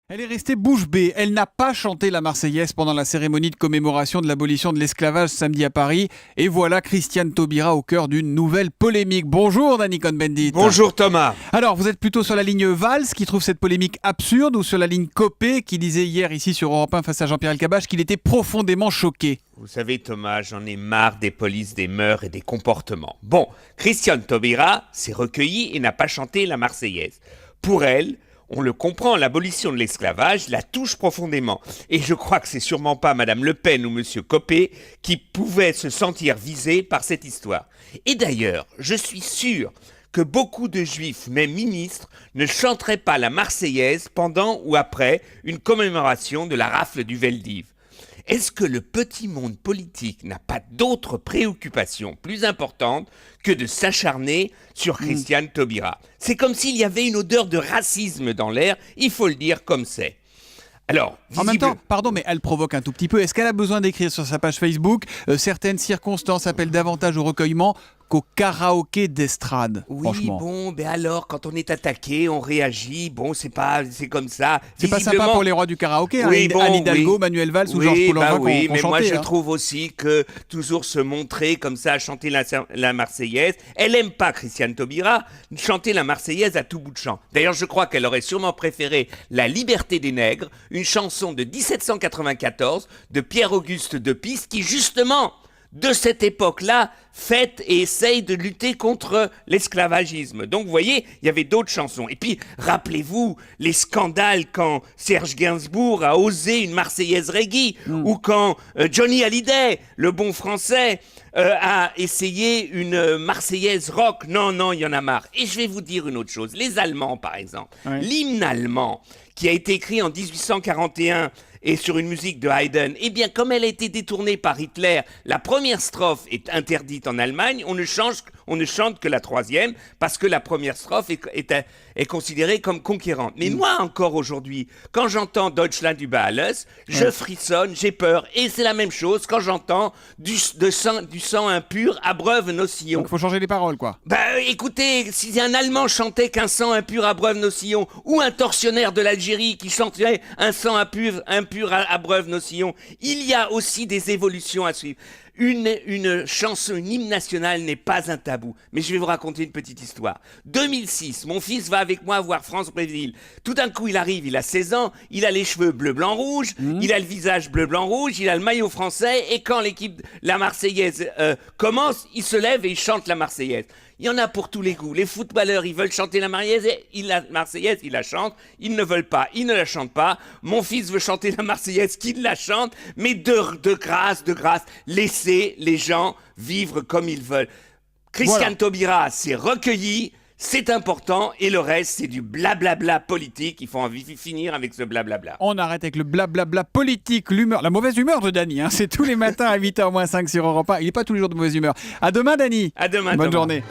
Elle est restée bouche bée. Elle n'a pas chanté la Marseillaise pendant la cérémonie de commémoration de l'abolition de l'esclavage samedi à Paris. Et voilà Christiane Taubira au cœur d'une nouvelle polémique. Bonjour Danny Cohn-Bendit. Bonjour Thomas. Alors, vous êtes plutôt sur la ligne Valls qui trouve cette polémique absurde ou sur la ligne Copé qui disait hier ici sur Europe 1 face à Jean-Pierre Elkabbach qu'il était profondément choqué? Vous savez Thomas, j'en ai marre des polices des mœurs et des comportements. Bon, Christiane Taubira s'est recueillie et n'a pas chanté la Marseillaise. Pour elle, on le comprend, l'abolition de l'esclavage la touche profondément. Et je crois que c'est sûrement pas Madame Le Pen ou Monsieur Copé qui pouvaient se sentir visés par cette histoire. Et d'ailleurs, je suis sûr que beaucoup de juifs, même ministres, ne chanteraient pas la Marseillaise pendant ou après une commémoration de la rafle du Veldiv. Est-ce que le petit monde politique n'a pas d'autres préoccupations plus importantes que de s'acharner sur Christiane Taubira? C'est comme s'il y avait une odeur de racisme dans l'air, il faut le dire comme c'est. Alors, En même temps, pardon, mais elle provoque un tout petit peu. Est-ce qu'elle a besoin d'écrire sur sa page Facebook certaines circonstances appellent davantage au recueillement qu'au karaoké d'estrade? Oui, Franchement. bon, ben alors, quand on est attaqué, on réagit, bon, c'est comme ça. C'est pas sympa pour les rois du karaoké, hein, Oui, bon, Anne Hidalgo, oui. Manuel Valls ou Oui, Georges Poulenc oui, qu'on mais moi chantait, je hein. trouve aussi que toujours se montrer comme ça, chanter la Marseillaise, elle aime pas Christiane Taubira chanter la Marseillaise à tout bout de champ. D'ailleurs, je crois qu'elle aurait sûrement préféré La Liberté des Nègres, une chanson de 1794 de Pierre-Auguste de Pise qui justement de cette époque-là, fête et essaye de lutter contre l'esclavagisme. Donc, vous voyez, il y avait d'autres chansons. Et puis, rappelez-vous les scandales quand Serge Gainsbourg a osé une Marseillaise reggae, ou quand Johnny Hallyday, le bon français, a essayé une Marseillaise rock. Non, il y en a marre. Et je vais vous dire une autre chose. Les Allemands, par exemple. Ouais. L'hymne allemand, qui a été écrit en 1841 et sur une musique de Haydn, eh bien, comme elle a été détournée par Hitler, la première strophe est interdite en Allemagne, on ne chante que la troisième, parce que la première strophe est considérée comme conquérante. Mais moi, encore aujourd'hui, quand j'entends Deutschland über alles, je frissonne, j'ai peur. Et c'est la même chose quand j'entends du sang impur abreuve nos sillons. Donc il faut changer les paroles, quoi. Bah écoutez, si un Allemand chantait qu'un sang impur abreuve nos sillons, ou un tortionnaire de l'Algérie qui chantait un sang impur abreuve nos sillons, il y a aussi des évolutions à suivre. Une chanson, une hymne national n'est pas un tabou. Mais je vais vous raconter une petite histoire. 2006, mon fils va avec moi voir France-Brésil. Tout d'un coup, il arrive, il a 16 ans, il a les cheveux bleu-blanc-rouge, il a le visage bleu-blanc-rouge, il a le maillot français, et quand la Marseillaise commence, il se lève et il chante la Marseillaise. Il y en a pour tous les goûts. Les footballeurs, ils veulent chanter la Marseillaise, ils la chantent. Ils ne veulent pas, ils ne la chantent pas. Mon fils veut chanter la Marseillaise, qu'il la chante. Mais de grâce, laissez les gens vivre comme ils veulent. Christiane Taubira s'est recueillie, c'est important, et le reste, c'est du blablabla politique. Il faut en finir avec ce blablabla. On arrête avec le blablabla politique, l'humeur, la mauvaise humeur de Danny, hein. C'est tous les matins à 8h moins 5 sur Europe 1. Il n'est pas tous les jours de mauvaise humeur. À demain, Danny. À demain, Bonne Thomas. journée.